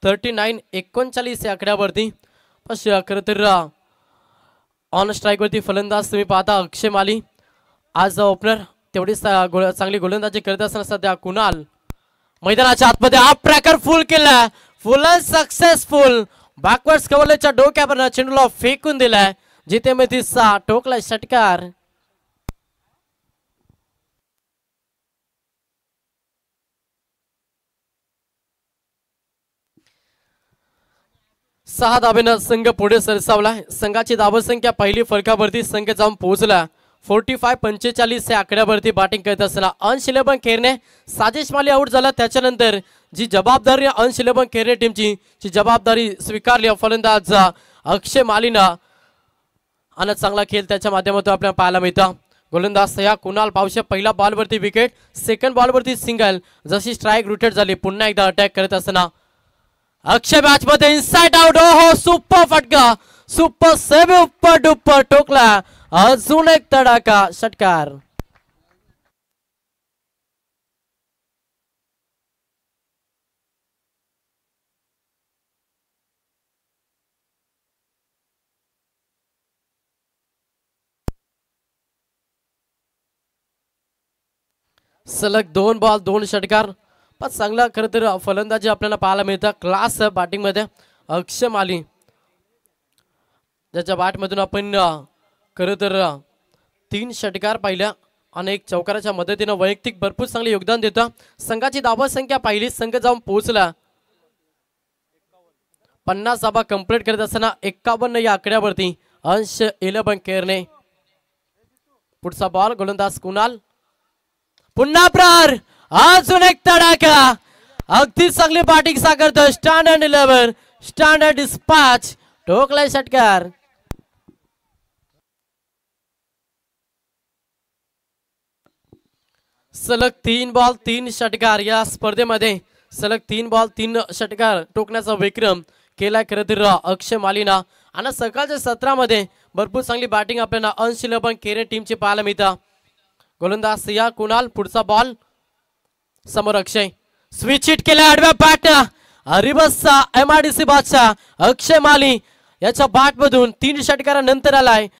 39 39 या आकड्यावरती. खरं तर ऑन स्ट्राईक वरती फलंदाज तुम्ही पाहता अक्षय माली आज ओपनर तेवढी चांगली गोलंदाजी करत असताना सध्या कुणाल मैदानाच्या आतमध्ये हा ट्रॅकर फुल केला, फुल सक्सेसफुल. बॅकवर्ड्स कव्हरच्या डोक्यावर चेंडूला फेकून दिलाय. जिथे मेथीचा टोकला षटकार. सहा धाब्यानं संघ पुढे सरसावला. संघाची धावसंख्या पहिली फलकावरती संघ जाऊन पोहोचला. 45-45 या आकड्यावरती बॅटिंग करत असताना अंश इलेवन खेरणे साजिश माली आउट झाला. त्याच्यानंतर जी जबाबदारी अंश इलेवन खेरणे टीमची जी जबाबदारी स्वीकारली फलंदाज अक्षय मालीनं आणि चांगला खेळ त्याच्या माध्यमातून आपल्याला पाहायला मिळतं. गोलंदाज या कुणाल पावशे पहिला बॉलवरती विकेट, सेकंड बॉलवरती सिंगल. जशी स्ट्राईक रोटेट झाली पुन्हा एकदा अटॅक करत असताना अक्षय मॅच मध्ये इनसाइड आउट. हो सुपर फटका, सुपर सेव्ह, उपर डुपर टोकला. अजून एक तडाखा षटकार. सलग 2 बॉल 2 षटकार. पण चांगला खरं तर फलंदाजी आपल्याला पाहायला मिळतं क्लास बॅटिंग मध्ये अक्षय माली ज्याच्या बॅटमधून आपण खरं तर 3 षटकार पाहिल्या आणि एक चौकाराच्या मदतीने वैयक्तिक भरपूर चांगले योगदान देतं. संघाची धावसंख्या पहिली संघ जाऊन पोहोचला. 50 धावा कंप्लीट करत असताना 51 या आकड्यावरती अंश इलेवन केरने. पुढचा बॉल गोलंदाज कुणाल पुन्हा प्रहार. अजून एक तडाखा. अगदी चांगली बॅटिंग साकारतो स्टँडर्ड 11 स्टँडर्ड डिस्पॅच ठोकलाय षटकार. सलग 3 बॉल 3 षटकार या स्पर्धेमध्ये सलग 3 बॉल 3 षटकार टोकण्याचा विक्रम केलाय खरं तर अक्षय मालीना. आणि सकाळच्या सत्रामध्ये भरपूर चांगली बॅटिंग आपल्याला अंश इलेवन केरने टीमची पाहायला मिळतं. गोलंदाज या कुणाल पुढचा बॉल समोर अक्षय स्विच हिट केला आडव्या बॅट. रिवर्सचा MIDC बादशाह अक्षय माली याच्या बॅट मधून 3 षटकारानंतर आलाय.